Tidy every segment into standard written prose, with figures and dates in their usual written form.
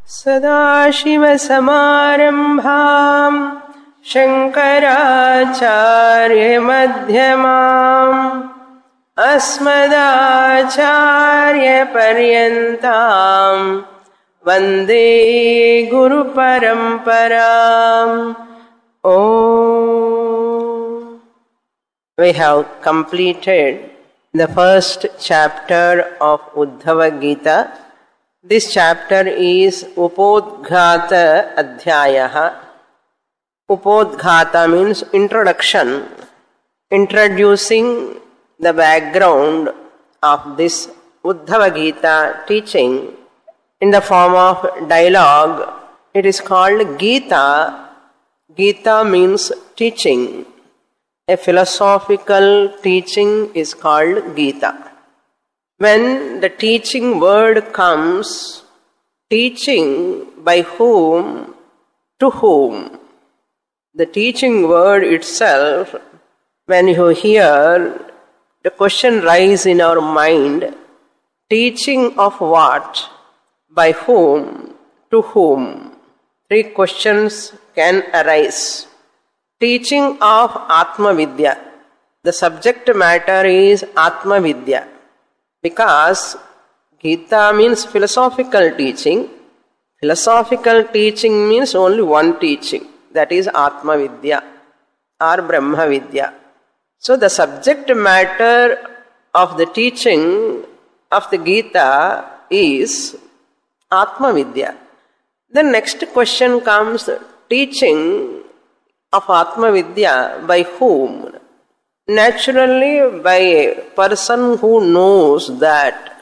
सदाशिवसमारम्भाम् शङ्कराचार्यमध्यमाम् अस्मदाचार्यपर्यन्ताम् वन्दे गुरुपरम्पराम्. We have completed the first chapter of Uddhava Gita. This chapter is Upodghata Adhyayaha. Upodghata means introduction, introducing the background of this Uddhava Gita teaching in the form of dialogue. It is called Gita. Gita means teaching. A philosophical teaching is called Gita. When the teaching word comes, teaching by whom, to whom? The teaching word itself, when you hear, the question rises in our mind, teaching of what? By whom? To whom? Three questions can arise. Teaching of Atma Vidya. The subject matter is Atma Vidya. Because Gita means philosophical teaching. Philosophical teaching means only one teaching. That is Atma Vidya or Brahma Vidya. So the subject matter of the teaching of the Gita is Atma Vidya. The next question comes, teaching of Atma Vidya by whom? Naturally, by a person who knows that,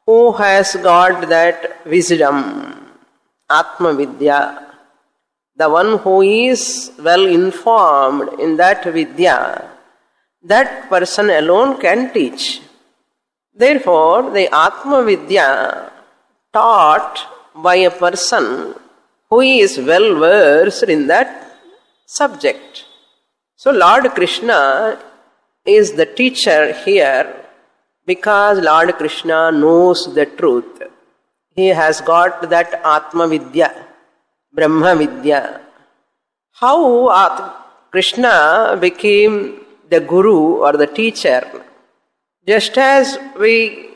who has got that wisdom, Atma Vidya. The one who is well informed in that Vidya, that person alone can teach. Therefore, the Atma Vidya taught by a person who is well versed in that subject. So Lord Krishna is the teacher here because Lord Krishna knows the truth. He has got that Atma Vidya, Brahma Vidya. How Krishna became the Guru or the teacher? Just as we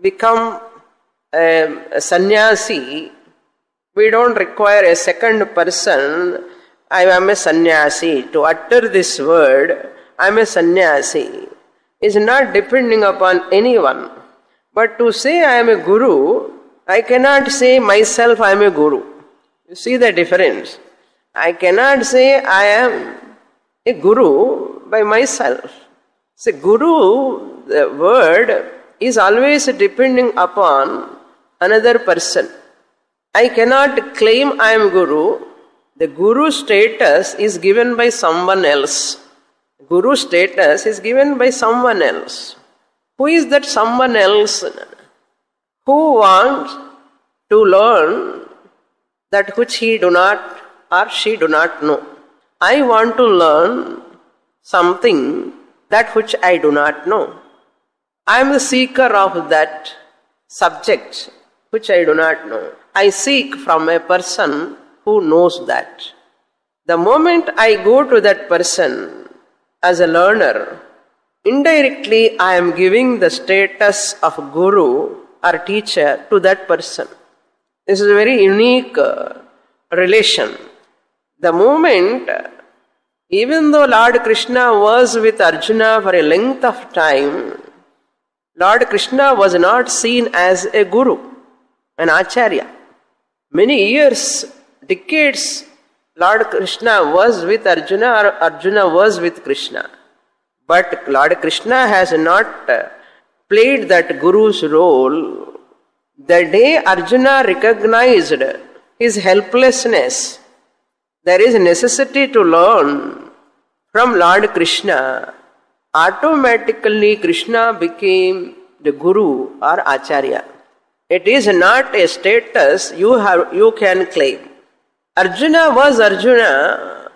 become a sannyasi, we don't require a second person. I am a sannyasi. To utter this word, I am a sannyasi, is not depending upon anyone. But to say I am a guru, I cannot say myself I am a guru. You see the difference? I cannot say I am a guru by myself. So guru, the word, is always depending upon another person. I cannot claim I am guru. The guru status is given by someone else. Guru status is given by someone else. Who is that someone else? Who wants to learn that which he do not or she do not know. I want to learn something that which I do not know. I am the seeker of that subject which I do not know. I seek from a person who knows that. The moment I go to that person as a learner, indirectly I am giving the status of guru or teacher to that person. This is a very unique relation. The moment, even though Lord Krishna was with Arjuna for a length of time, Lord Krishna was not seen as a guru, an acharya. Many years, decades, Lord Krishna was with Arjuna or Arjuna was with Krishna. But Lord Krishna has not played that guru's role. The day Arjuna recognized his helplessness, there is a necessity to learn from Lord Krishna. Automatically Krishna became the guru or acharya. It is not a status you can claim. Arjuna was Arjuna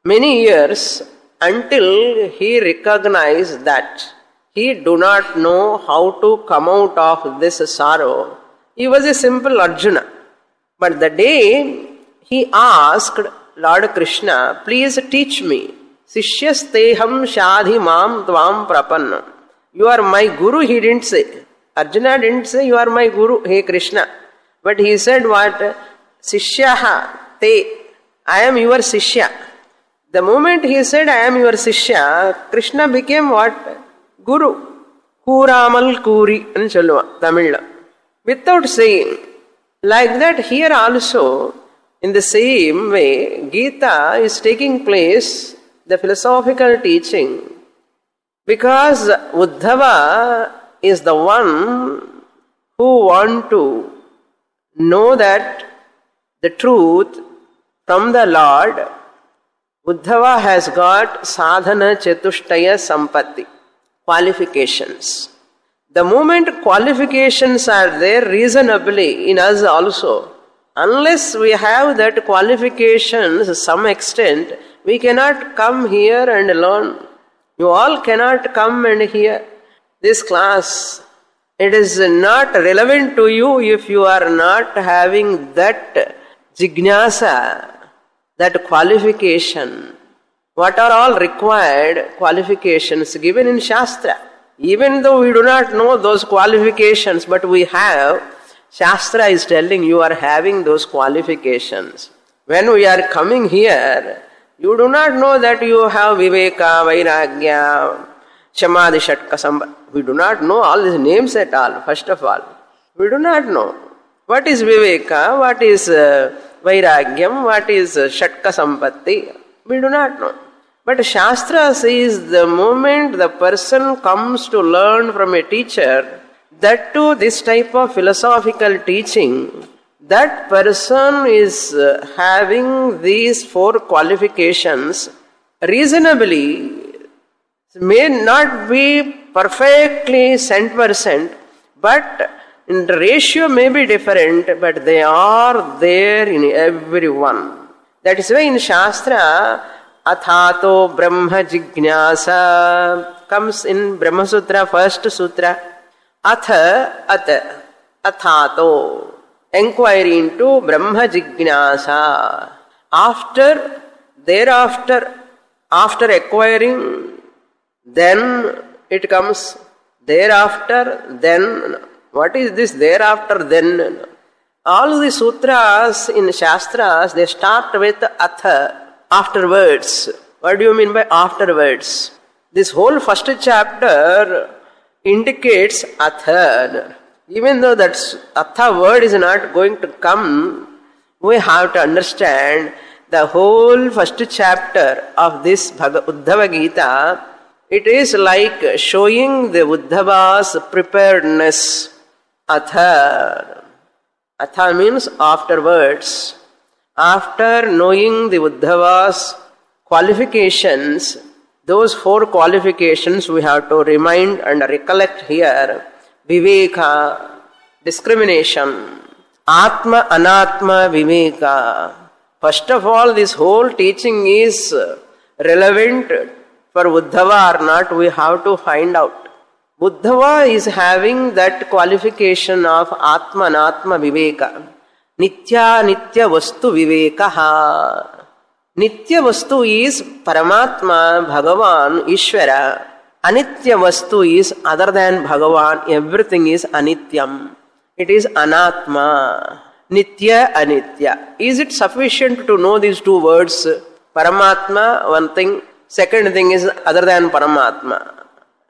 many years until he recognized that he do not know how to come out of this sorrow. He was a simple Arjuna. But the day he asked Lord Krishna, please teach me. Sishyasteham shadhi mam tvam prapanna. You are my guru, he didn't say. Arjuna didn't say, you are my guru, hey Krishna. But he said what? Sishyaha te. I am your Sishya. The moment he said, I am your Sishya, Krishna became what? Guru. Kuramal Kuri. Tamil. Without saying. Like that here also, in the same way, Gita is taking place, the philosophical teaching, because Uddhava is the one who want to know that the truth from the Lord. Uddhava has got sadhana chatushtaya sampatti, qualifications. The moment qualifications are there reasonably in us also, unless we have that qualifications to some extent, we cannot come here and learn. You all cannot come and hear this class. It is not relevant to you if you are not having that jignasa, that qualification. What are all required qualifications given in Shastra? Even though we do not know those qualifications, but we have, Shastra is telling you are having those qualifications. When we are coming here, you do not know that you have Viveka, Vairagya, Shamadhi, Shatka, Sambha. We do not know all these names at all, first of all. We do not know. What is Viveka, what is Vairagyam, what is Shatka Sampatti? We do not know. But Shastra says the moment the person comes to learn from a teacher, that too this type of philosophical teaching, that person is having these 4 qualifications reasonably, may not be perfectly 100%, but in the ratio may be different, but they are there in everyone. That is why in Shastra, Athato Brahma Jignasa comes in Brahma Sutra, first sutra. Atha, Athato, enquiry into Brahma Jignasa. Thereafter, after acquiring, then it comes. Thereafter, then. What is this thereafter, then? All the sutras in Shastras, they start with Atha, afterwards. What do you mean by afterwards? This whole first chapter indicates Atha. Even though that Atha word is not going to come, we have to understand the whole first chapter of this Uddhava Gita. It is like showing the Uddhava's preparedness. Atha. Atha means afterwards. After knowing the Uddhava's qualifications, those 4 qualifications we have to remind and recollect here. Viveka, discrimination. Atma, Anatma, Viveka. First of all, this whole teaching is relevant for Uddhava or not, we have to find out. Uddhava is having that qualification of Atma, Anatma, Viveka. Nitya, Nitya Vastu Vivekaha. Nitya Vastu is Paramatma, Bhagavan, Ishvara. Anitya Vastu is other than Bhagavan, everything is Anityam. It is Anatma. Nitya, Anitya. Is it sufficient to know these 2 words? Paramatma, one thing. Second thing is other than Paramatma.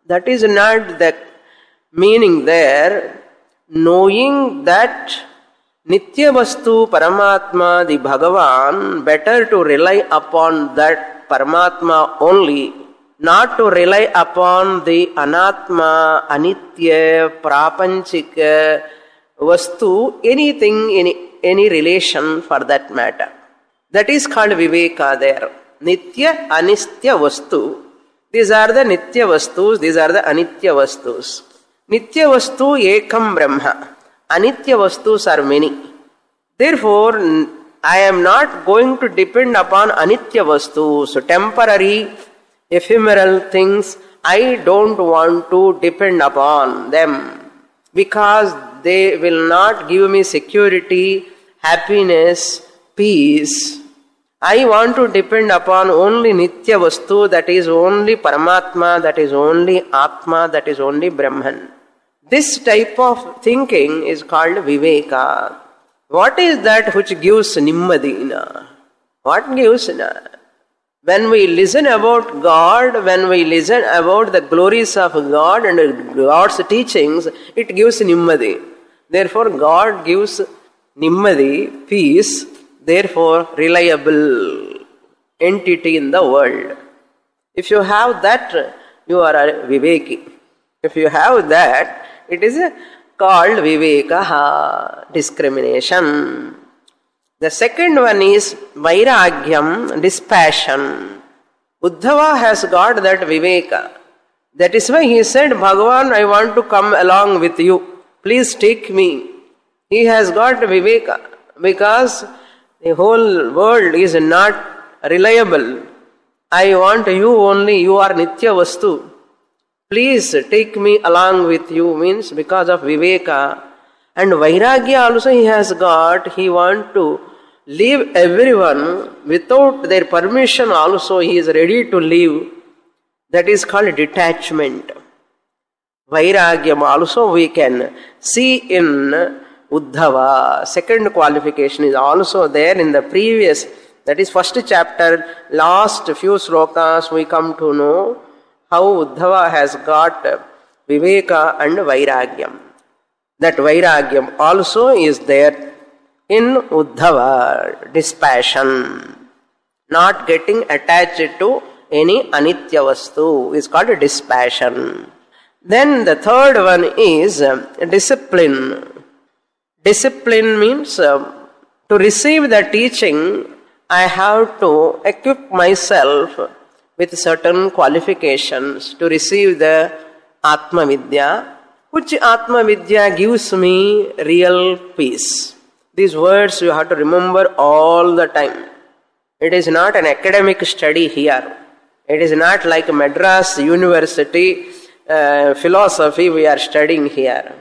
That is not the meaning there. Knowing that Nitya Vastu Paramatma, the Bhagavan, better to rely upon that Paramatma only, not to rely upon the Anatma, Anitya, Prapanchika, Vastu, anything, any relation for that matter. That is called Viveka there. Nitya, Anistya Vastu. These are the Nitya Vastus, these are the Anitya Vastus. Nitya Vastu Ekam Brahma. Anitya Vastus are many. Therefore, I am not going to depend upon Anitya Vastus, temporary, ephemeral things. I don't want to depend upon them because they will not give me security happiness, peace. I want to depend upon only Nitya Vastu, that is only Paramatma, that is only Atma, that is only Brahman. This type of thinking is called Viveka. What is that which gives Nimmadina? What gives na? When we listen about God, when we listen about the glories of God and God's teachings, it gives Nimmadi. Therefore, God gives Nimmadi, peace, therefore reliable entity in the world. If you have that, you are a Viveki. If you have that, it is called Viveka, discrimination. The second one is Vairagyam, dispassion. Uddhava has got that Viveka. That is why he said, Bhagavan, I want to come along with you. Please take me. He has got Viveka because the whole world is not reliable. I want you only, you are Nitya Vastu. Please take me along with you, means because of Viveka. And Vairagya also he has got, he want to leave everyone without their permission also he is ready to leave. That is called detachment. Vairagyam also we can see in Uddhava. Second qualification is also there in the previous, that is first chapter, last few slokas we come to know how Uddhava has got Viveka and Vairagyam. That Vairagyam also is there in Uddhava, dispassion. Not getting attached to any Anitya Vastu is called dispassion. Then the third one is discipline. Discipline means to receive the teaching, I have to equip myself with certain qualifications to receive the Atma Vidya, which Atma Vidya gives me real peace. These words you have to remember all the time. It is not an academic study here. It is not like Madras University philosophy we are studying here.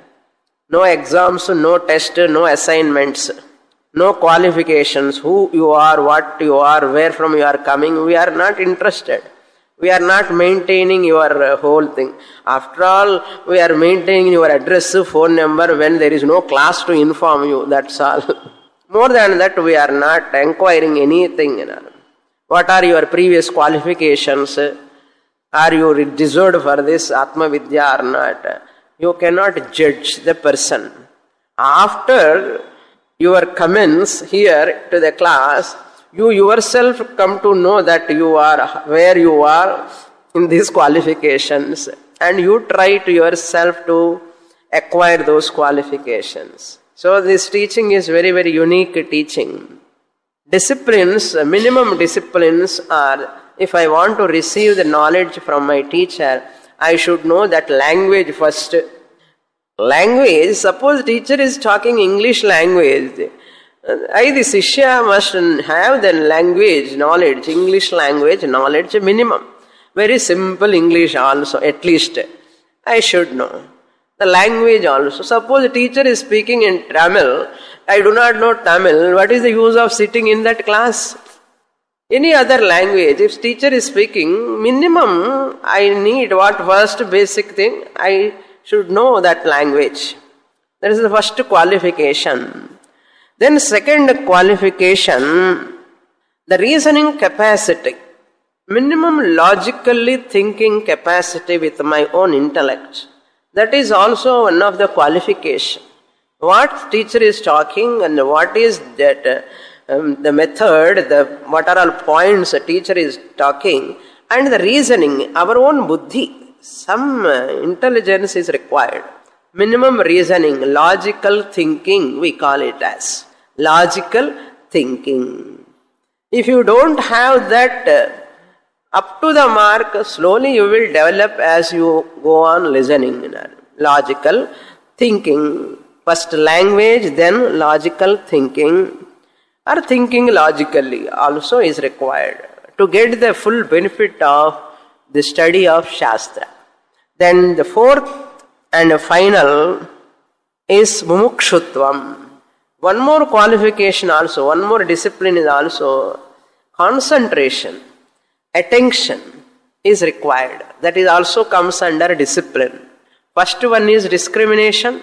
No exams, no test, no assignments, no qualifications, who you are, what you are, where from you are coming. We are not interested. We are not maintaining your whole thing. After all, we are maintaining your address, phone number when there is no class to inform you. That's all. More than that, we are not inquiring anything. What are your previous qualifications? Are you deserved for this Atma Vidya or not? You cannot judge the person. After your commence here to the class, you yourself come to know that you are where you are in these qualifications, and you try to yourself to acquire those qualifications. So this teaching is very, very unique teaching. Disciplines, minimum disciplines are, if I want to receive the knowledge from my teacher, I should know that language first. Language, suppose teacher is talking English language, the Sishya must have the language knowledge, English language knowledge minimum. Very simple English also, at least I should know. The language also. Suppose the teacher is speaking in Tamil, I do not know Tamil, what is the use of sitting in that class? Any other language, if teacher is speaking, minimum I need what first basic thing, I should know that language. That is the first qualification. Then second qualification, the reasoning capacity. Minimum logically thinking capacity with my own intellect. That is also one of the qualifications. What teacher is talking and what is that the method, what are all points a teacher is talking, and the reasoning, our own buddhi, some intelligence is required. Minimum reasoning, logical thinking, we call it as logical thinking. If you don't have that up to the mark, slowly you will develop as you go on listening. Logical thinking, first language, then logical thinking, or thinking logically also is required to get the full benefit of the study of Shastra. Then the fourth and final is mumukshutvam. One more qualification also, one more discipline is also concentration, attention is required. That is also comes under discipline. First one is discrimination,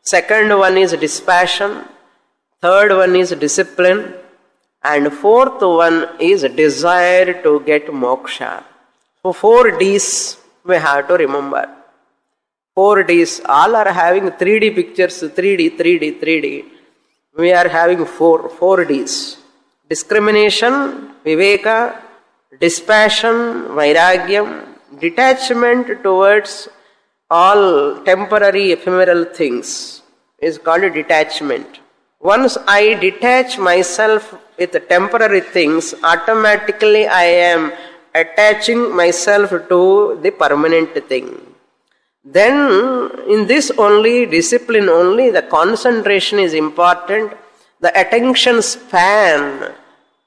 second one is dispassion, third one is discipline, and fourth one is desire to get moksha. So 4 Ds we have to remember. 4 Ds, all are having 3D pictures, 3D. We are having 4 Ds. Discrimination, viveka, dispassion, vairagyam, detachment towards all temporary ephemeral things is called detachment. Once I detach myself with temporary things, automatically I am attaching myself to the permanent thing. Then in this only discipline only, the concentration is important, the attention span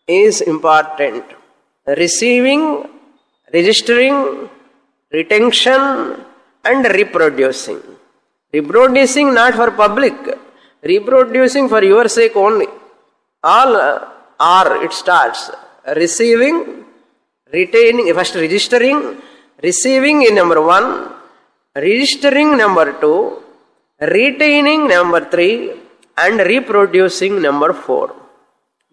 is important. Receiving, registering, retention and reproducing. Reproducing not for public, reproducing for your sake only. All are, it starts. Receiving, retaining, first registering, receiving in number 1, registering number 2, retaining number 3, and reproducing number 4.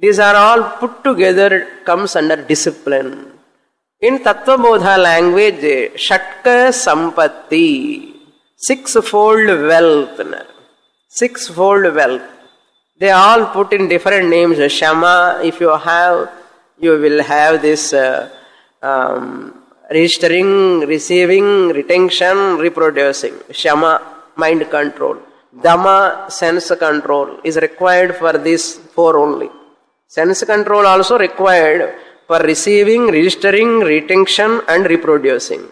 These are all put together, comes under discipline. In Tattva Bodha language, Shatka Sampatti, 6-fold wealth. 6-fold wealth. They all put in different names. Shama, if you have, you will have this registering, receiving, retention, reproducing. Shama, mind control. Dhamma, sense control, is required for these 4 only. Sense control also required for receiving, registering, retention and reproducing.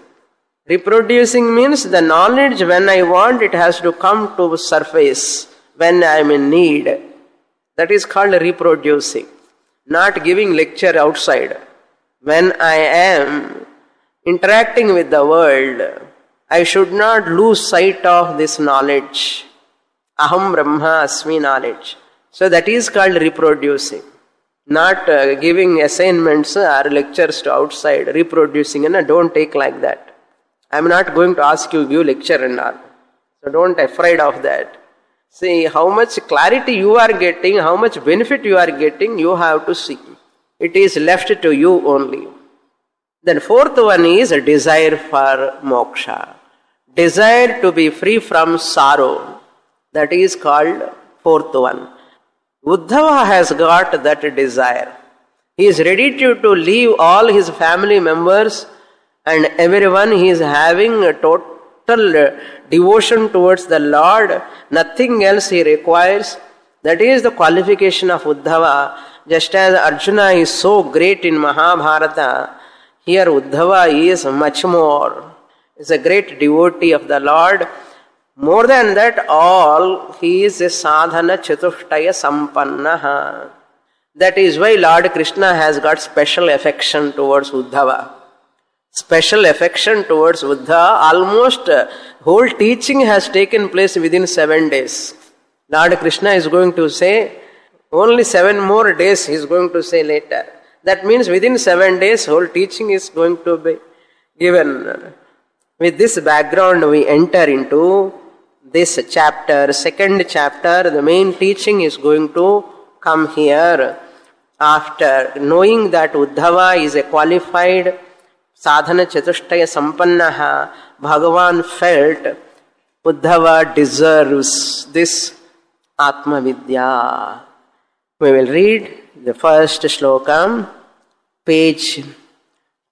Reproducing means the knowledge when I want, it has to come to surface when I am in need. That is called reproducing. Not giving lecture outside. When I am interacting with the world, I should not lose sight of this knowledge. Aham Brahma Asmi knowledge. So that is called reproducing. Not giving assignments or lectures to outside, reproducing, and don't take like that. I am not going to ask you to give lecture and all. So don't be afraid of that. See how much clarity you are getting, how much benefit you are getting, you have to see. It is left to you only. Then fourth one is a desire for moksha. Desire to be free from sorrow. That is called fourth one. Uddhava has got that desire. He is ready to leave all his family members and everyone. He is having a total devotion towards the Lord. Nothing else he requires. That is the qualification of Uddhava. Just as Arjuna is so great in Mahabharata, here Uddhava is much more. He is a great devotee of the Lord. More than that all, he is a sadhana chatushtaya sampannaha. That is why Lord Krishna has got special affection towards Uddhava. Special affection towards Uddhava. Almost whole teaching has taken place within 7 days. Lord Krishna is going to say, only 7 more days he is going to say later. That means within 7 days whole teaching is going to be given. With this background we enter into this chapter, second chapter. The main teaching is going to come here. After knowing that Uddhava is a qualified sadhana chatushtaya sampannaha, Bhagavan felt Uddhava deserves this Atma Vidya. We will read the first slokam, page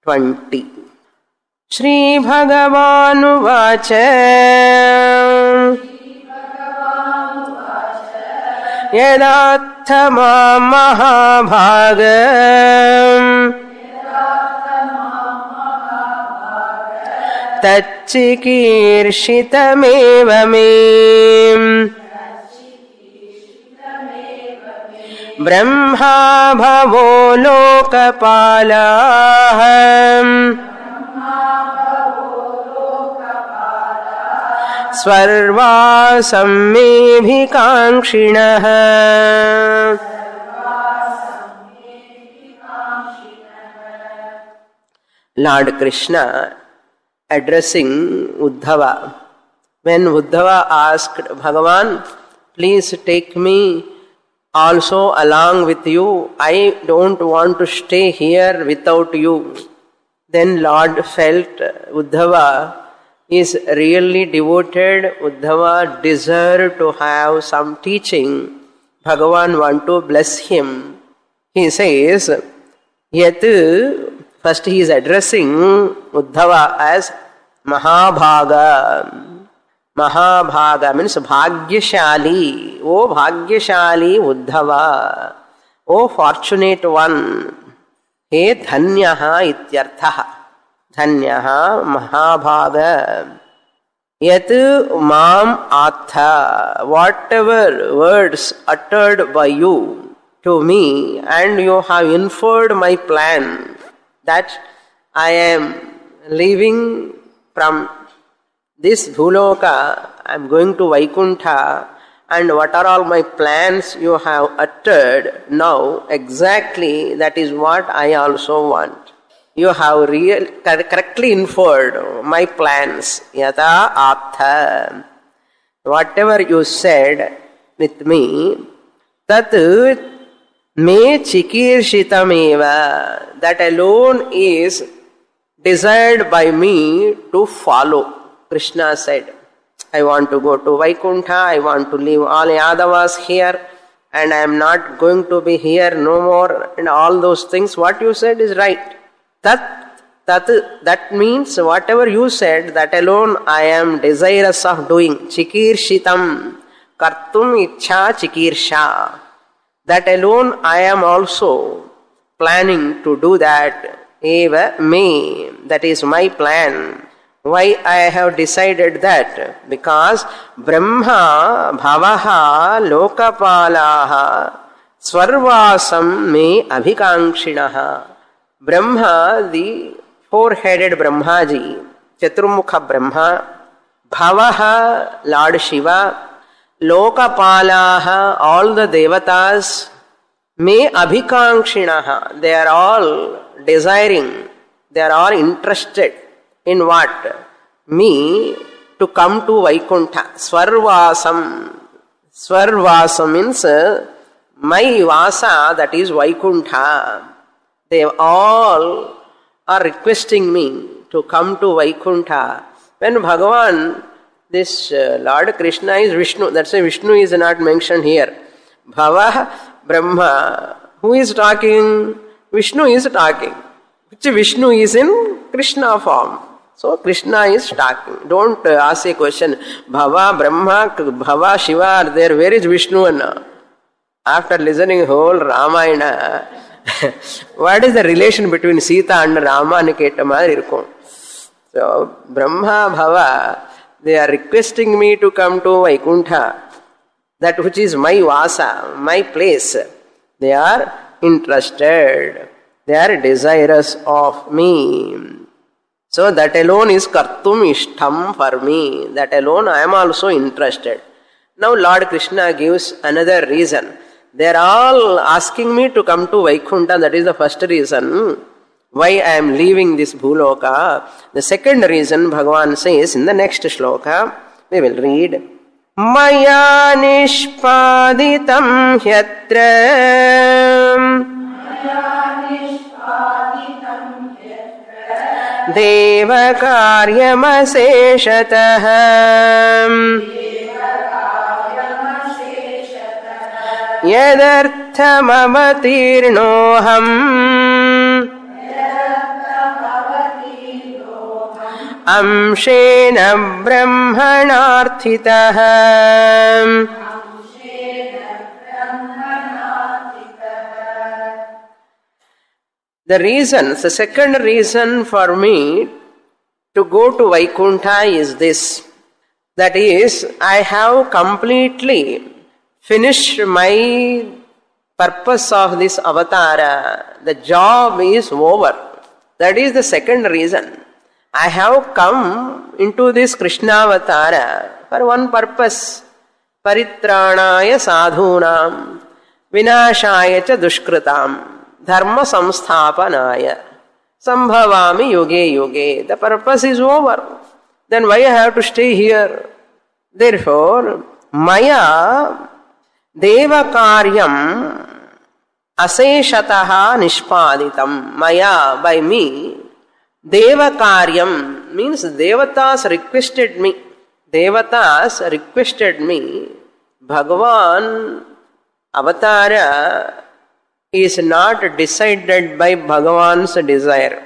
20. Shri Bhagavanu Vacha Yadatthama Mahabhagam Tachikirshitamevam Brahma bhavo lokapalaham स्वर्वासं मेऽभिकाङ्क्षिणः Lord Krishna addressing Uddhava. When Uddhava asked Bhagavan, please take me also along with you, I don't want to stay here without you. Then Lord felt Uddhava is really devoted, Uddhava deserved to have some teaching. Bhagavan want to bless him. He says, Yat, first he is addressing Uddhava as Mahabhaga. Mahabhaga means Bhagyashali. Oh Bhagyashali Uddhava. Oh fortunate one. He Dhanyaha ityarthaha. Dhanyaha Mahabhaga. Yat Mam Atha. Whatever words uttered by you to me, and you have inferred my plan, that I am leaving from this Bhuloka, I am going to Vaikuntha, and what are all my plans you have uttered now, exactly that is what I also want. You have correctly inferred my plans. Yata Atha. Whatever you said with me, tat me chikirshitameva. That alone is desired by me to follow. Krishna said, I want to go to Vaikuntha, I want to leave all Yadavas here, and I am not going to be here no more, and all those things. What you said is right. That means whatever you said, that alone I am desirous of doing. Chikirshitam, kartum ichha chikirsha. That alone I am also planning to do that. Eva me, that is my plan. Why I have decided that? Because Brahma Bhavaha Lokapalaha Swarvasam me Abhikankshinaha. Brahma, the four-headed Brahmaji, Chaturmukha Brahma, Bhavaha, Lord Shiva, Lokapalaha, all the Devatas, me Abhikankshinaha, they are all desiring, they are all interested in what? Me to come to Vaikuntha. Swarvasam. Swarvasam means my vasa, that is Vaikuntha. They all are requesting me to come to Vaikuntha. When Bhagavan, this Lord Krishna is Vishnu, that's why Vishnu is not mentioned here. Bhava, Brahma. Who is talking? Vishnu is talking. Which Vishnu is in Krishna form. So Krishna is talking. Don't ask a question. Bhava, Brahma, Bhava, Shiva are there. Where is Vishnu? After listening whole Ramayana, what is the relation between Sita and Rama? So Brahma, Bhava, they are requesting me to come to Vaikuntha, that which is my vasa, my place. They are interested. They are desirous of me. So that alone is kartum ishtam for me. That alone I am also interested. Now Lord Krishna gives another reason. They are all asking me to come to Vaikuntha. That is the first reason why I am leaving this Bhuloka. The second reason Bhagavan says in the next shloka, we will read. Maya nishpaditam hyatra देवकार्यमशेषतः यदर्थमवतीर्णोऽहम् अंशेन ब्रह्मणार्थितः. The reason, the second reason for me to go to Vaikuntha is this. That is, I have completely finished my purpose of this avatara. The job is over. That is the second reason. I have come into this Krishna avatara for one purpose. Paritranaya sadhunam vinashaya cha dushkritam dharma samsthapanaya sambhavami yoge yoge. The purpose is over. Then why I have to stay here? Therefore, maya deva karyam aseshataha nishpaditam. Maya, by me, deva karyam means devatas requested me. Devatas requested me. Bhagavan avatara is not decided by Bhagavan's desire.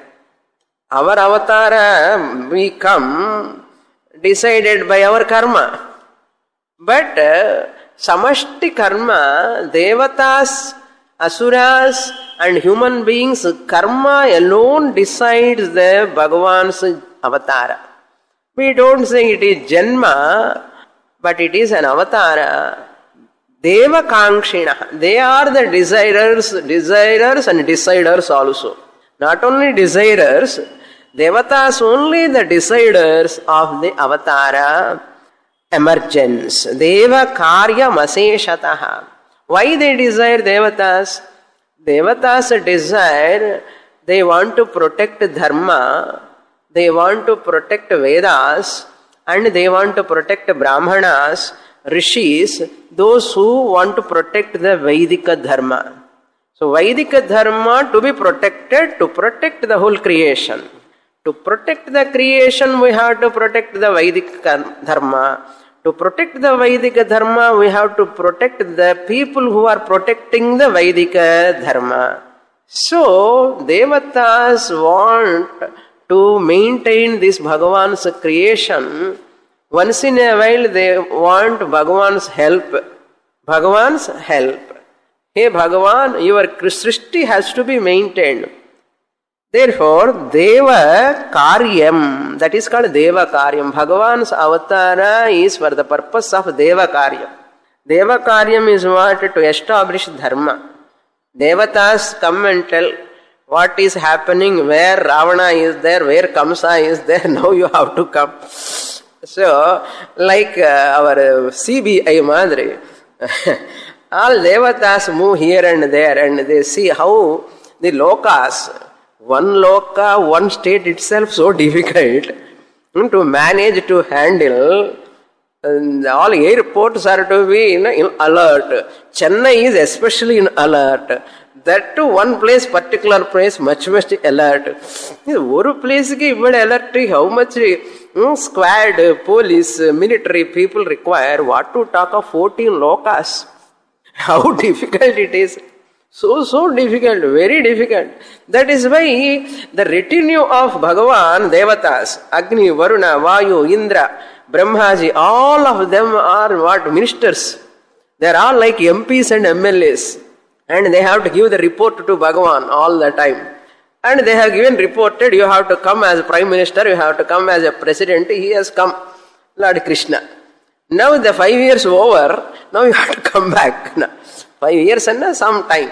Our avatara, we come decided by our karma. But samashti karma, devatas, asuras and human beings, karma alone decides the Bhagavan's avatara. We don't say it is janma, but it is an avatara. Deva kankshina, they are the desirers and deciders also. Not only desirers, devatas only the deciders of the avatara emergence. Deva karya maseshataha. Why they desire devatas? Devatas desire, they want to protect dharma, they want to protect Vedas, and they want to protect Brahmanas, Rishis, those who want to protect the Vedika dharma. So Vedika dharma to be protected, to protect the whole creation. To protect the creation, we have to protect the Vedika dharma. To protect the Vedika dharma, we have to protect the people who are protecting the Vedika dharma. So, Devatas want to maintain this Bhagavan's creation. Once in a while, they want Bhagavan's help. Bhagavan's help. Hey Bhagavan, your Srishti has to be maintained. Therefore, Deva Karyam, that is called Deva Karyam. Bhagavan's avatara is for the purpose of Deva Karyam. Deva Karyam is what? To establish Dharma. Devatas come and tell what is happening, where Ravana is there, where Kamsa is there, now you have to come. So, like our CBI Madri, all Devatas move here and there and they see how the lokas, one loka, one state itself so difficult to manage, to handle. And all airports are to be in alert. Chennai is especially in alert. That to one place, particular place, much alert. One place ki alert, how much squad, police, military people require. What to talk of 14 lokas? How difficult it is. So difficult, very difficult. That is why the retinue of Bhagavan, Devatas, Agni, Varuna, Vayu, Indra, Brahmaji, all of them are what? Ministers. They are all like MPs and MLAs. And they have to give the report to Bhagavan all the time. And they have given reported, you have to come as Prime Minister, you have to come as a President. He has come, Lord Krishna. Now the 5 years over, now you have to come back. 5 years and some time.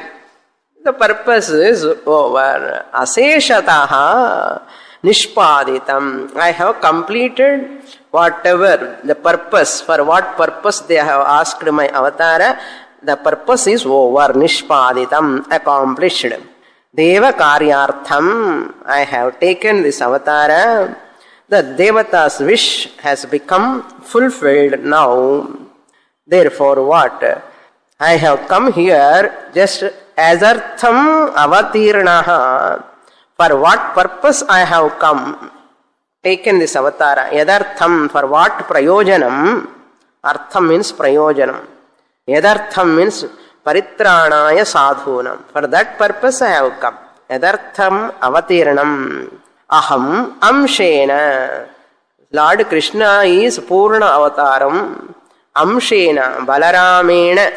The purpose is over. Aseshataha nishpaditam. I have completed whatever the purpose, for what purpose they have asked my avatara, the purpose is over. Nishpaditam, accomplished. Deva karyartham, I have taken this avatara. The Devata's wish has become fulfilled now. Therefore what? I have come here just as artham avatirnaha. For what purpose I have come? Taken this avatara. Yadartham, for what prayojanam? Artham means prayojanam. Yadartham means paritranaya sadhunam. For that purpose I have come. Yadartham avatirnam. Aham amshena. Lord Krishna is Purna avataram. Amshena, Balaramena,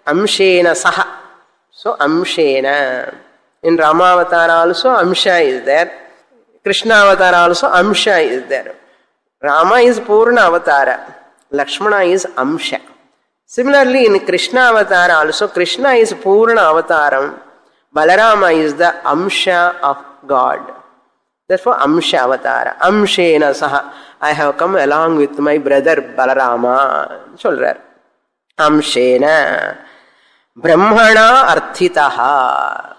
Amshena Saha. So Amshena. In Rama avatar also Amsha is there. Krishna avatar also Amsha is there. Rama is Purna avatara. Lakshmana is Amsha. Similarly, in Krishna avatar also, Krishna is Purna avataram. Balarama is the Amsha of God. Therefore, Amsha Avatara. Amshena Saha. I have come along with my brother Balarama. Solrar. Amshena. Brahmana Arthitaha.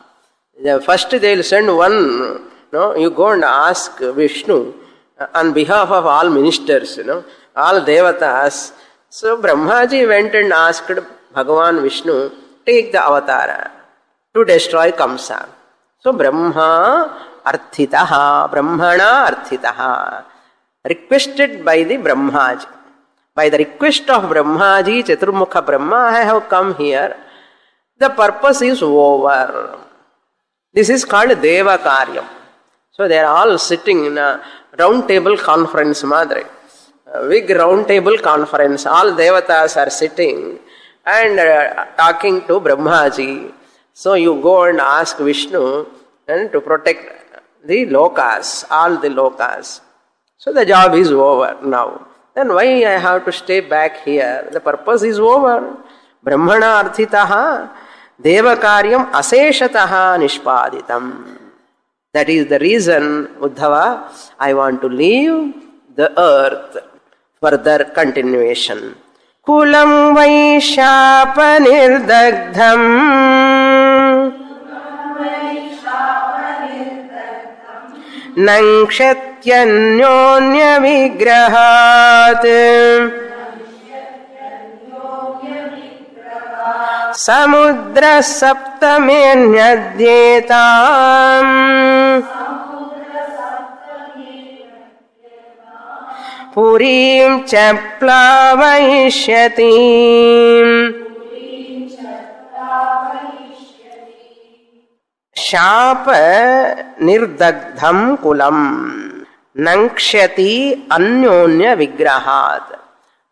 First they will send one. No, you go and ask Vishnu on behalf of all ministers, all devatas. So Brahmaji went and asked Bhagavan Vishnu, take the avatara to destroy Kamsa. So Brahma Arthitaha, Brahmana Arthitaha, requested by the Brahmaji. By the request of Brahmaji, Chaturmukha Brahma, I have come here. The purpose is over. This is called Deva Karyam. So they are all sitting in a round table conference, Madre. A big round table conference. All devatas are sitting and talking to Brahmaji. So you go and ask Vishnu and to protect the lokas, all the lokas. So the job is over now. Then why I have to stay back here? The purpose is over. Brahmana arthitaha deva karyam aseshataha nishpaditam. That is the reason, Uddhava, I want to leave the earth. Further continuation. Kulam vaishapa nirdagdham nangshatyannyonya vigrahat samudra saptamenyadyetam purim cha plavayishyati. Shapa nirdagdham kulam nankshati anyonya vigrahat.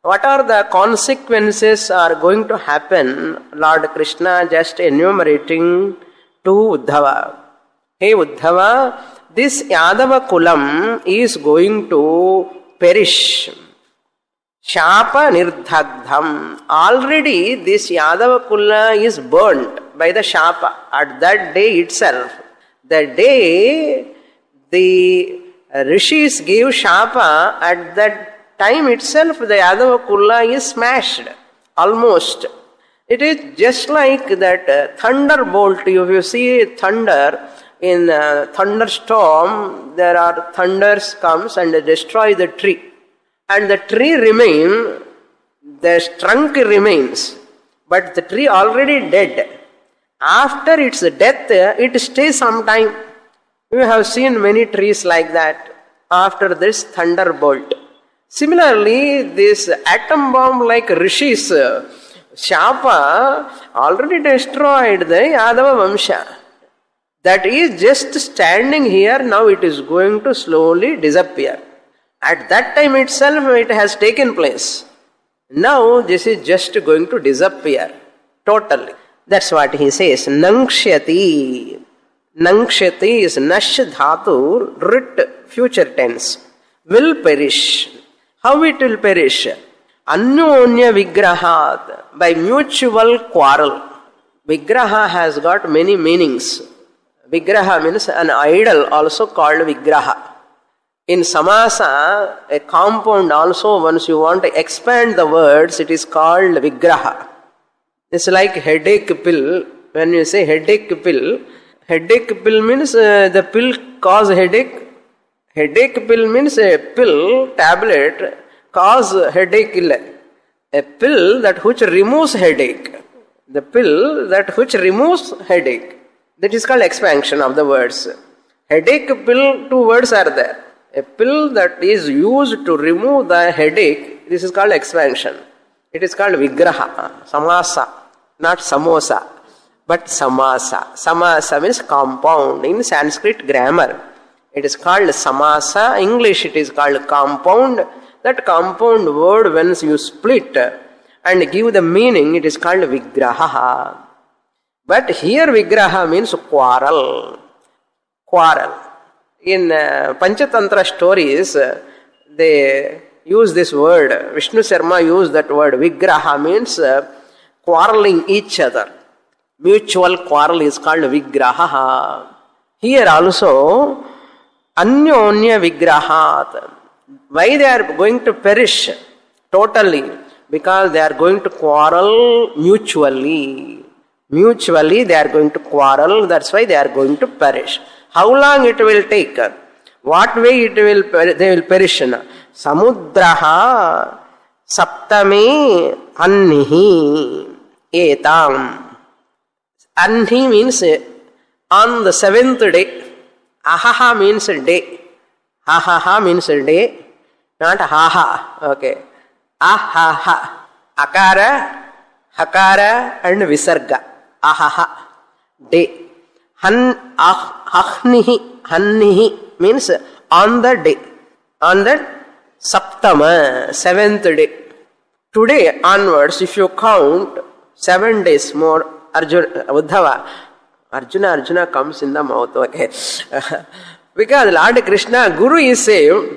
What are the consequences are going to happen? Lord Krishna just enumerating to Uddhava. Hey Uddhava, this Yadava Kulam is going to perish. Shapa nirdagdham. Already this Yadava Kula is burnt by the Shapa at that day itself. The day the rishis gave Shapa, at that time itself the Yadava Kula is smashed. Almost. It is just like that thunderbolt. If you see thunder, in a thunderstorm, there are thunders comes and destroy the tree. And the tree remains, the trunk remains, but the tree already dead. After its death, it stays some time. You have seen many trees like that after this thunderbolt. Similarly, this atom bomb like rishis, Shapa already destroyed the Yadava Vamsha. That is just standing here, now it is going to slowly disappear. At that time itself it has taken place. Now this is just going to disappear totally. That's what he says. Nangshyati. Nangshyati is nash dhatu, writ future tense. Will perish. How it will perish? Anyonya vigrahat. By mutual quarrel. Vigraha has got many meanings. Vigraha means an idol, also called vigraha. In samasa, a compound also, once you want to expand the words, it is called vigraha. It's like headache pill. When you say headache pill means the pill cause headache. Headache pill means a pill, tablet, cause headache. A pill that which removes headache. The pill that which removes headache. That is called expansion of the words. Headache pill, two words are there. A pill that is used to remove the headache, this is called expansion. It is called vigraha, samasa, not samosa, but samasa. Samasa means compound in Sanskrit grammar. It is called samasa. English it is called compound. That compound word, once you split and give the meaning, it is called vigraha. But here vigraha means quarrel. Quarrel. In Panchatantra stories, they use this word. Vishnu Sarma used that word. Vigraha means quarreling each other. Mutual quarrel is called vigraha. Here also, Anyonya vigrahat. Why they are going to perish totally? Because they are going to quarrel mutually. Mutually they are going to quarrel, that's why they are going to perish. How long it will take? What way they will perish? Samudraha saptame annihi etam. Anhi means on the seventh day. Ahaha means day. Ahaha means day, not haha. Okay. Ahaha. Akara, hakara and visarga. Ahaha. Day. Hannihi means on the day. On the Saptama, seventh day. Today onwards, if you count 7 days more, Uddhava, Arjuna comes in the mouth, okay. Because Lord Krishna, Guru is saved,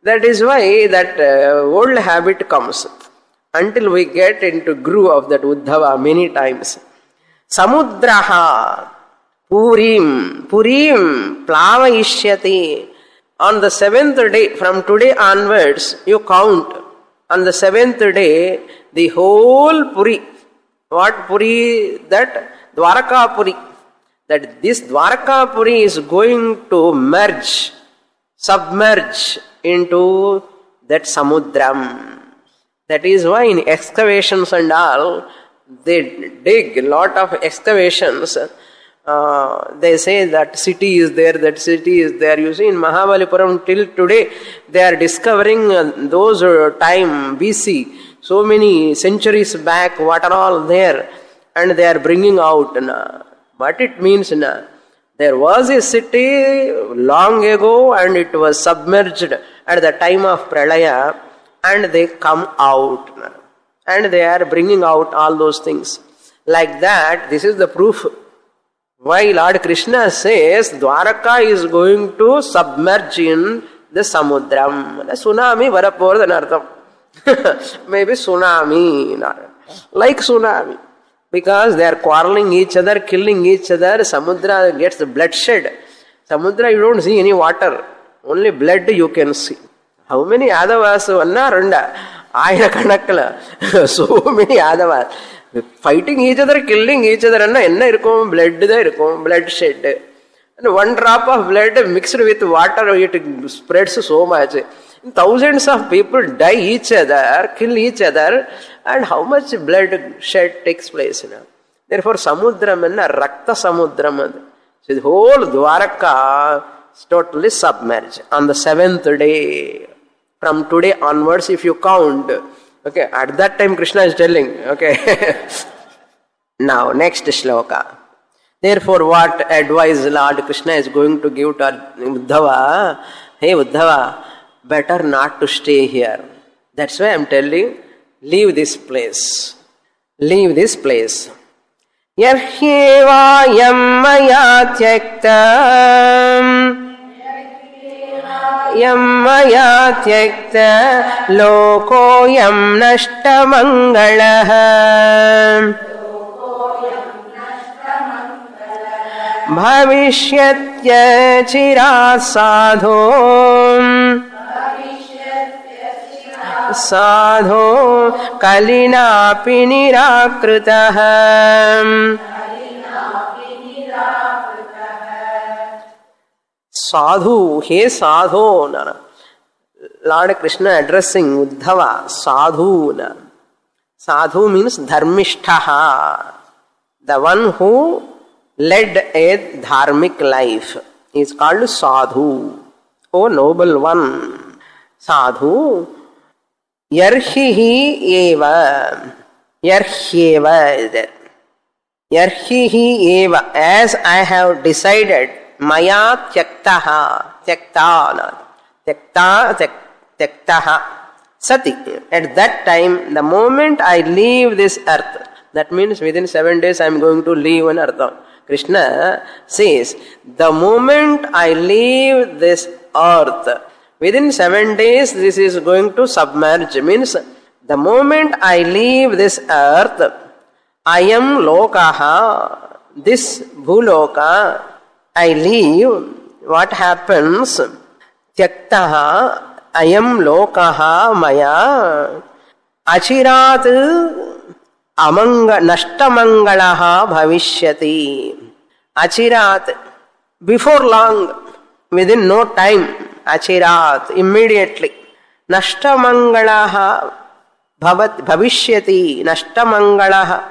that is why that old habit comes. Until we get into Guru of that Uddhava many times. Samudraha, Purim, Plavayishyati. On the 7th day, from today onwards, you count. On the 7th day, the whole Puri. What Puri? That Dwaraka Puri. That this Dwaraka Puri is going to submerge into that Samudram. That is why in excavations and all, they dig a lot of excavations. They say that city is there, that city is there. You see, in Mahabalipuram till today, they are discovering those time BC, so many centuries back, what are all there, and they are bringing out. What it means, there was a city long ago and it was submerged at the time of Pralaya, and they come out and they are bringing out all those things. Like that, this is the proof why Lord Krishna says Dwaraka is going to submerge in the Samudram. Tsunami varaporadhanartham. Maybe tsunami, like tsunami. Because they are quarreling each other, killing each other, Samudra gets bloodshed. Samudra you don't see any water, only blood you can see. How many Yadavas? Vanna, Randa, Ayana Kanakala. So many Yadavas. Fighting each other, killing each other, blood shed. And one drop of blood mixed with water, it spreads so much. Thousands of people die each other, kill each other, and how much blood shed takes place. Therefore, Samudram and Rakta Samudram. So the whole Dwaraka is totally submerged on the 7th day. From today onwards, if you count, okay, at that time Krishna is telling, okay. Now, next shloka. Therefore, what advice Lord Krishna is going to give to Uddhava? Hey Uddhava, better not to stay here. That's why I am telling, leave this place. Leave this place. Yarhyeva yammaya tyaktam yammaya tyakta loko yam nashta mangalaha bhavishyatya chira sadho Sadho kalinapi nirakritah. Sadhu, he sadho. Lord Krishna addressing Uddhava, sadhu. Sadhu means dharmishtaha. The one who led a dharmic life is called sadhu. O noble one. Sadhu. Yarhihi eva. Yarhyeva is there. Yarhihi eva. As I have decided, maya tyaktaha. Tyaktana. Tyaktaha. Sati. At that time, the moment I leave this earth, that means within 7 days I am going to leave an earth. Krishna says, the moment I leave this earth, within 7 days, this is going to submerge. Means, the moment I leave this earth, I am lokaha, this bhuloka, I leave. what happens? Tyaktaha ayam lokaha maya achirat nashtamangalaha bhavishyati. Achirat, before long, within no time, achirat, immediately. Nashtamangalaha bhavishyati. Nashtamangalaha.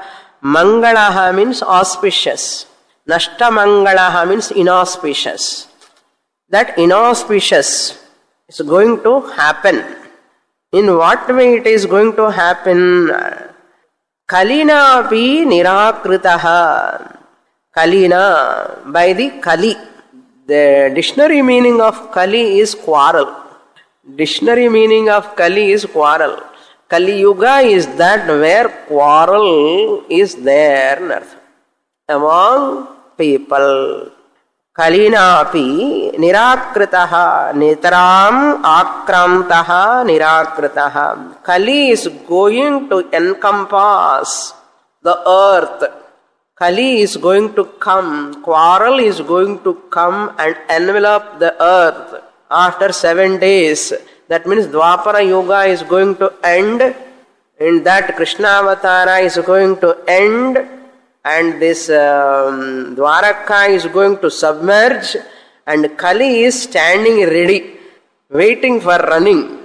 Mangalaha means auspicious. Nashtamangalaha means inauspicious. That inauspicious is going to happen. In what way it is going to happen? Kalina api nirakritaha. Kalina, by the Kali. The dictionary meaning of Kali is quarrel. Dictionary meaning of Kali is quarrel. Kali Yuga is that where quarrel is there among people. Kalina api nirakritaha nitram akramtaha nirakritaha. Kali is going to encompass the earth. Kali is going to come, quarrel is going to come and envelop the earth after 7 days. That means Dwapara Yuga is going to end, in that Krishna Avatara is going to end, and this Dwaraka is going to submerge, and Kali is standing ready, waiting for running.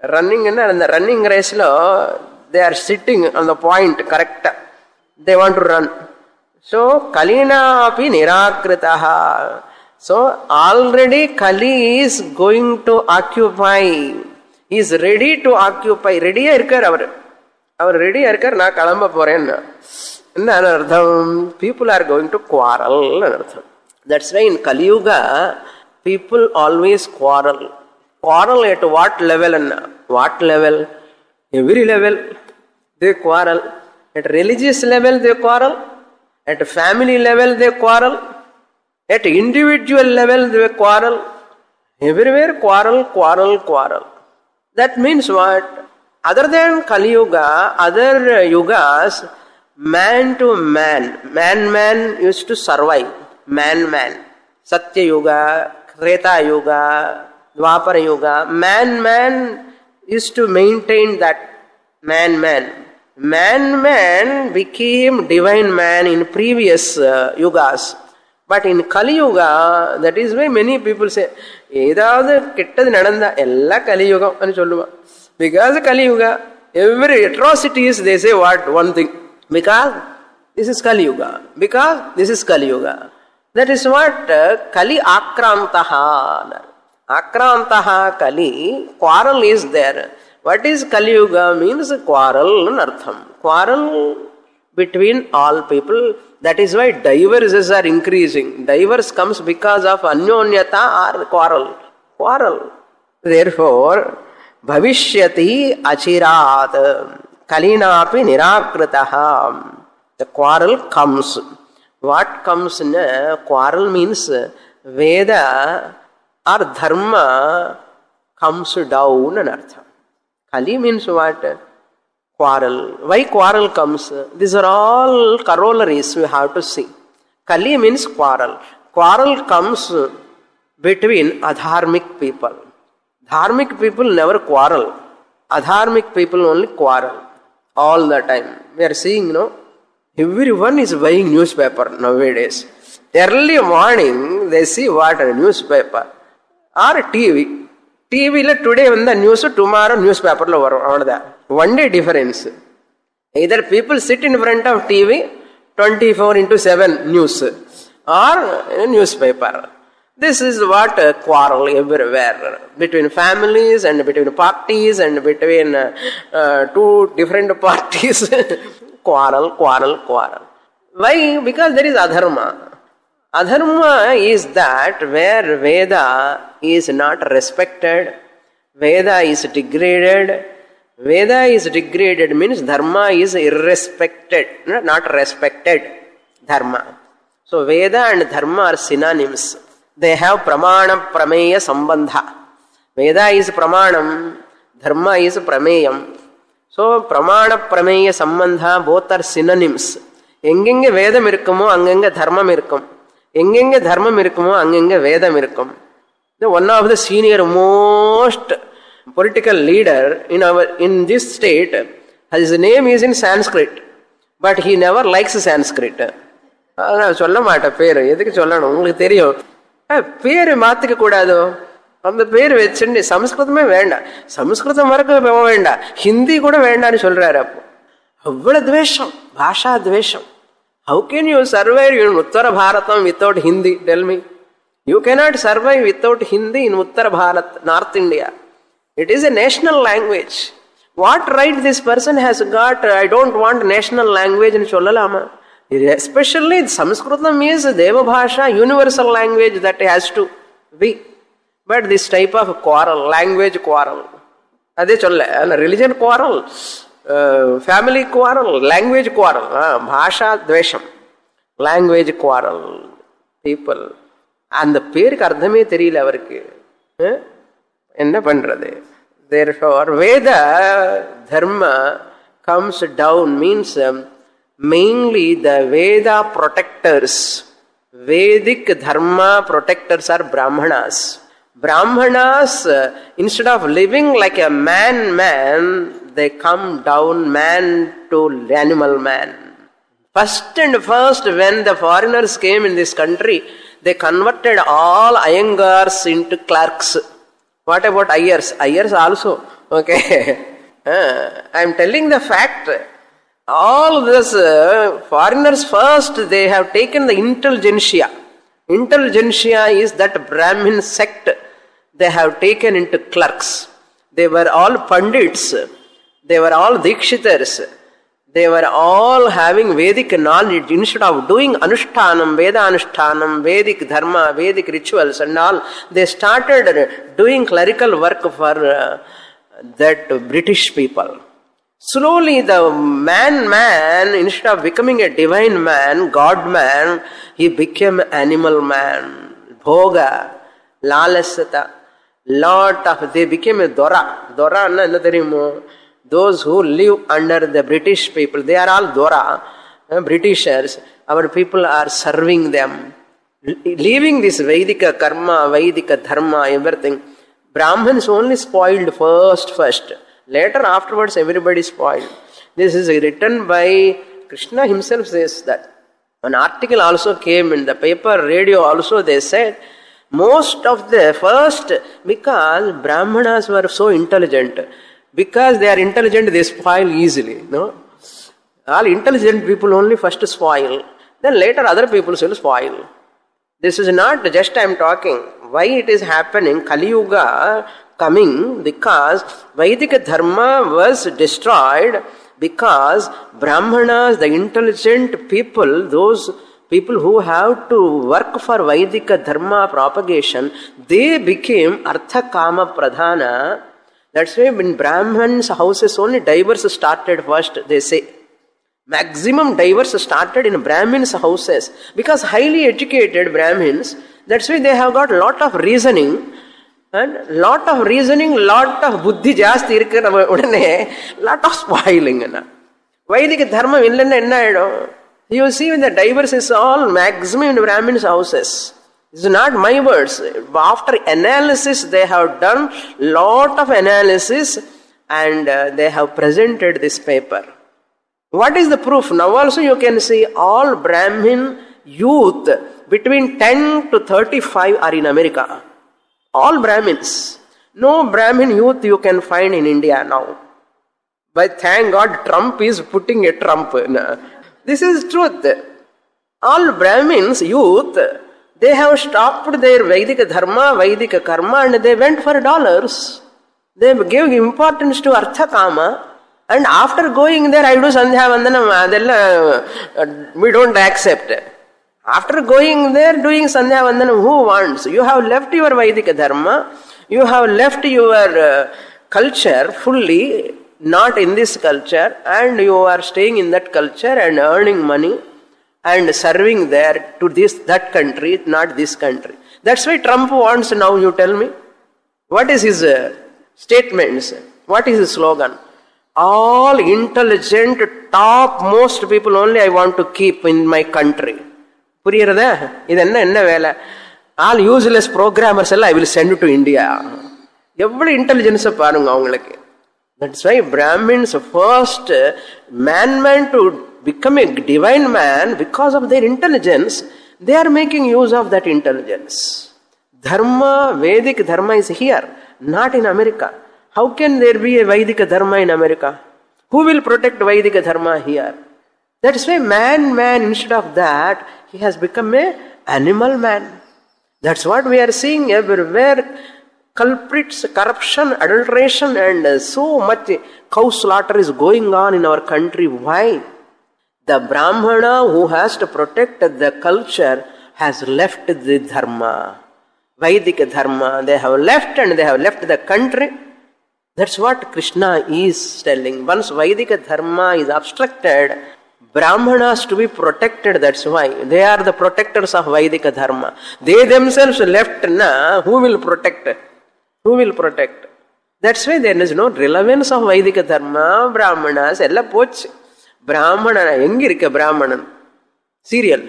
Running in the running race, they are sitting on the point, correct. They want to run. So, Kalina api nirakritaha. So, already Kali is going to occupy. He is ready to occupy. Ready irkar our ready irkar na kalamba poren. People are going to quarrel. That's why in Kali Yuga, people always quarrel. Quarrel at what level? What level? Every level they quarrel. At religious level they quarrel. At family level they quarrel. At individual level they quarrel. Everywhere quarrel, quarrel, quarrel. That means what? Other than Kali Yuga, other yugas, man to man, man used to survive. Man. Satya Yuga, Treta Yuga, Dwapara Yuga. Man used to maintain that man. Man became divine man in previous yugas. But in Kali Yuga, that is why many people say, Edavadhu kettadu nadanda ella Kali Yuga ani solluva. Because Kali Yuga, every atrocities they say what? One thing. Because this is Kali Yuga. Because this is Kali Yuga. That is what Kali akrantaha. Akrantaha Kali, quarrel is there. What is Kali Yuga means quarrel nartham. Quarrel between all people. That is why diverses are increasing. Diverse comes because of anyonyata or quarrel. Therefore, bhavishyati achirat kalina api nirakritaha. The quarrel comes. What comes? Quarrel means Veda or Dharma comes down and artha. Kali means what? Quarrel. Why quarrel comes? These are all corollaries we have to see. Kali means quarrel. Quarrel comes between adharmic people. Dharmic people never quarrel. Adharmic people only quarrel. All the time. We are seeing, everyone is buying newspaper nowadays. Early morning, they see what? A newspaper. Or TV. TV today when the news, tomorrow newspaper. One day difference. Either people sit in front of TV 24/7 news or newspaper. This is what a quarrel everywhere between families and between parties and between two different parties. Quarrel. Why? Because there is adharma. Adharma is that where Veda is not respected, Veda is degraded. Veda is degraded means Dharma is irrespected, not respected. Dharma. So Veda and Dharma are synonyms. They have pramana prameya sambandha. Veda is pramanam, Dharma is prameyam. So pramana prameya sambandha both are synonyms. Engenge Vedam irkumo, angenge Dharmam irkum. எங்கெங்க தர்மம் இருக்குமோ அங்கெங்க வேதம் இருக்கும். One of the senior most political leader in this state, his name is in Sanskrit, but he never likes Sanskrit. சொல்ல மாட்டேன் பேரு, எதுக்கு சொல்லணும், உங்களுக்கு தெரியும். பேரு மாத்திக்க கூடாதோ, அந்த பேர் வச்சுட்டு சமஸ்கிருதமே வேண்டாம், சமஸ்கிருதம் மறக்க போக வேண்டாம், ஹிந்தி கூட வேண்டாம்னு சொல்றாரு. அப்போ அவ்வளவு துவேஷம், பாஷா துவேஷம். How can you survive in Uttara Bharatam without Hindi? Tell me. You cannot survive without Hindi in Uttara Bharat, North India. It is a national language. What right this person has got, I don't want national language in Cholalama? Especially Sanskritam is Deva Bhasha, universal language that has to be. But this type of quarrel, language quarrel, adhe cholla, religion quarrel, family quarrel, language quarrel, bhasha dvesham, language quarrel, people. அந்த பேருக்கு அர்த்தமே தெரியல அவருக்கு, என்ன பண்றது? Therefore Veda Dharma comes down means mainly the Veda protectors, Vedic Dharma protectors are Brahmanas. Brahmanas, instead of living like a man, they come down man to animal man. First and first, when the foreigners came in this country, they converted all Iyengars into clerks. What about Iyers? Iyers also. Okay. I am telling the fact. All this foreigners first, they have taken the intelligentsia. Intelligentsia is that Brahmin sect. They have taken into clerks. They were all pandits. They were all dikshitars. They were all having Vedic knowledge. Instead of doing Anushtanam, Veda Anushtanam, Vedic Dharma, Vedic rituals and all, they started doing clerical work for that British people. Slowly the man, instead of becoming a divine man, God man, he became animal man. Bhoga, lalasata, lot of, they became a Dora. Dora anna enna theriyumo? Those who live under the British people, they are all Dora, Britishers. Our people are serving them. Leaving this Vedika karma, Vedika dharma, everything. Brahmins only spoiled first. Later, afterwards, everybody spoiled. This is written by Krishna himself says that. An article also came in the paper, radio also, they said, most of the first, because Brahmanas were so intelligent, because they are intelligent, they spoil easily. No? All intelligent people only first spoil. Then later other people will spoil. This is not just I am talking. Why it is happening? Kali Yuga coming because Vedika Dharma was destroyed because Brahmanas, the intelligent people, those people who have to work for Vedika Dharma propagation, they became Artha Kama Pradhana. That's why in Brahmins' houses only divorce started first, they say. Maximum divorce started in Brahmins' houses because highly educated Brahmins, that's why they have got lot of reasoning. And lot of buddhi jaasti irukku nama udane lot of spoiling na Vedika dharma illanna enna aidum. You see when the divorce is all maximum in Brahmins houses. This is not my words. After analysis, they have done lot of analysis and they have presented this paper. What is the proof? Now also you can see all Brahmin youth between 10 to 35 are in America. All Brahmins. No Brahmin youth you can find in India now. But thank God Trump is putting a Trump. This is truth. All Brahmins youth, they have stopped their Vedika Dharma, Vedika Karma and they went for dollars. They gave importance to Artha Kama and after going there I do Sandhya Vandanam, we don't accept. After going there doing Sandhya Vandanam, who wants? You have left your Vedika Dharma, you have left your culture fully, not in this culture, and you are staying in that culture and earning money and serving there to that country, not this country. That's why Trump wants now, you tell me. What is his statements? What is his slogan? All intelligent, top most people only I want to keep in my country. புரியுறதா? இது என்ன வேலை? All useless programmers எல்லாம் I will send to India. எவ்வளவு இன்டெலிஜென்ஸை பாருங்க அவங்களுக்கு. That's why Brahmins first man to become a divine man, because of their intelligence, they are making use of that intelligence. Dharma, Vedic dharma is here, not in America. How can there be a Vedic dharma in America? Who will protect Vedic dharma here? That's why man, instead of that, he has become a animal man. That's what we are seeing everywhere. Culprits, corruption, adulteration, and so much cow slaughter is going on in our country. Why? The Brahmana who has to protect the culture has left the dharma, Vedic dharma. They have left and they have left the country. That's what Krishna is telling. Once Vedic dharma is obstructed, Brahmanas to be protected. That's why they are the protectors of Vedic dharma. They themselves left. Who will protect? Who will protect? That's why there is no relevance of Vedic dharma. Brahmanas ella pochu. Brahmana enga irukka Brahmanan serial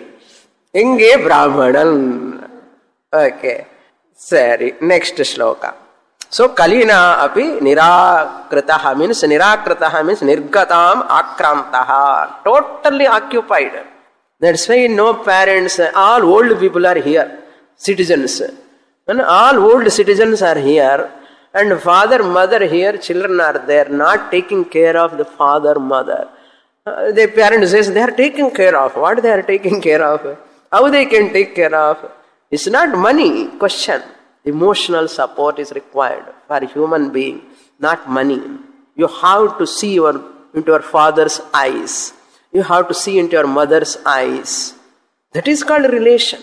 enge Brahmanan. Okay, sorry, next shloka. So Kalina api nirakritaha means nirgatam akrantaha, totally occupied. That's why no parents, all old people are here, citizens. And all old citizens are here, and father, mother here, children are there, not taking care of the father, mother. The parent says they are taking care of. What they are taking care of? How they can take care of? It's not money question. Emotional support is required for a human being, not money. You have to see into your father's eyes. You have to see into your mother's eyes. That is called relation.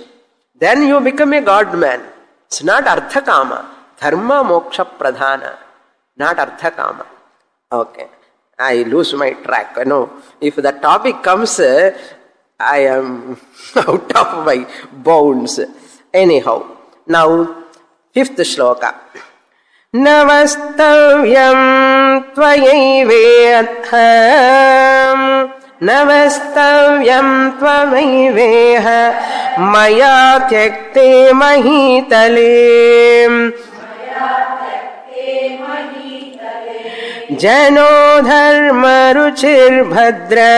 Then you become a God man. It's not Artha Kama. Dharma Moksha Pradhana. Not Artha Kama. Okay. I lose my track. If the topic comes, I am out of my bounds. Anyhow, now 5th shloka. Navastavyam tvayaiveatham Navastavyam tvamaiveha maya tyakte mahitale jano dharma ruchir bhadra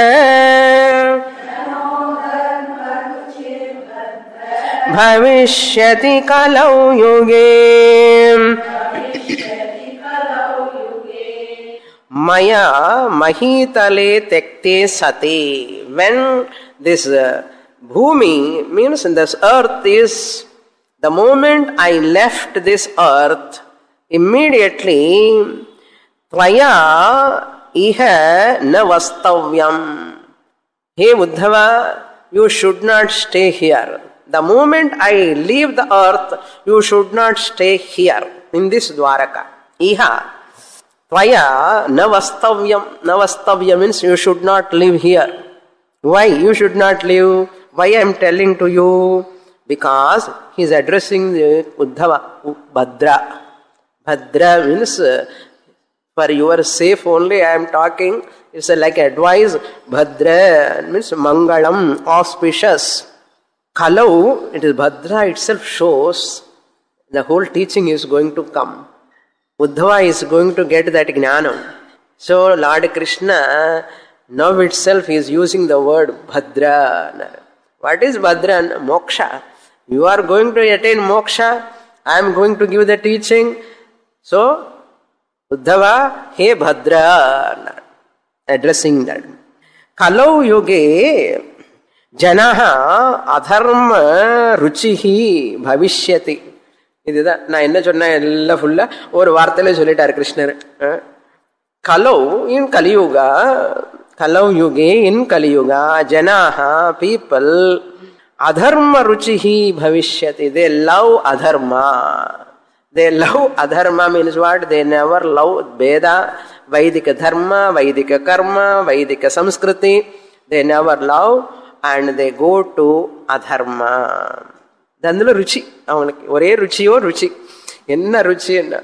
bhavishyati kalau yuge maya mahitale tekte sati. When this bhumi means this earth is, the moment I left this earth, immediately tvaya iha na vastavyam. Hey Uddhava, you should not stay here. The moment I leave the earth, you should not stay here in this Dwaraka. Iha tvaya na vastavyam. Na vastavyam means you should not live here. Why you should not live? Why I am telling to you? Because he is addressing the Uddhava, Bhadra. Bhadra means for your safe only I am talking. It's like advice. Bhadra means Mangalam, auspicious. Kalau, it is Bhadra itself shows the whole teaching is going to come. Uddhava is going to get that jnanam. So Lord Krishna now itself is using the word Bhadra. What is Bhadra? Moksha. You are going to attain moksha. I am going to give the teaching. So Uddhava, hey Bhadra, addressing that. Kalau yuge janaha adharma ruchihi bhavishyati. இதுதான் நான் என்ன சொன்னேன் எல்லாம் ஃபுல்லா ஒரு வார்த்தையில சொல்லிட்டாரு கிருஷ்ணர். கலௌ இன் கலியுகா, கலௌ யுகே இன் கலியுகா ஜனாஹா people adharma ruchihi bhavishyati. They love adharma. They love adharma means what? They never love Veda, Vaidika dharma, Vaidika karma, Vaidika samskriti. They never love and they go to adharma. Dandula ruchi. Ore ruchiyo ruchi. Enna ruchi enna.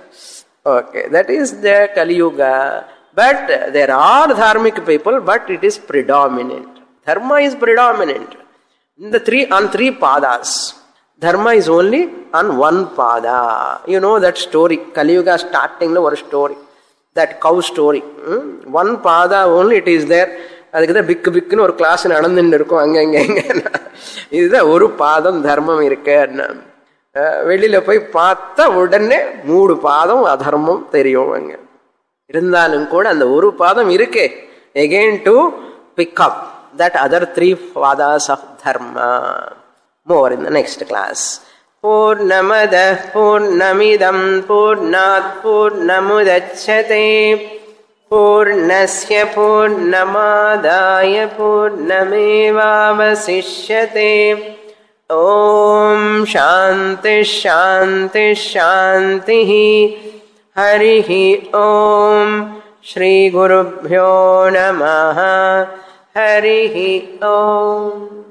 Okay, that is the Kali Yuga. But there are dharmic people, but it is predominant. Dharma is predominant. on three padas. Dharma is only on one pada. You know that story. Kali Yuga starting lo one story. That cow story. One pada only it is there. அதுக்கு தான் பிக்கு பிக்குன்னு ஒரு class நடந்துட்டு இருக்கும் அங்கங்க. இதுதான் ஒரு பாதம் தர்மம் இருக்கு. வெளியில போய் பார்த்தா உடனே 3 பாதம் அதர்மம் தெரியும். அங்க இருந்தாலும் கூட அந்த ஒரு பாதம் இருக்கே, again to pick up that other 3 padas of dharma. More in the next class. Purnamada purnamidam purnat purnamudachyate purnasya purnamadaya purnamevavasishyate. Om Shanti Shanti Shanti. Harihi Om. Shri Gurubhyo Namaha. Harihi Om.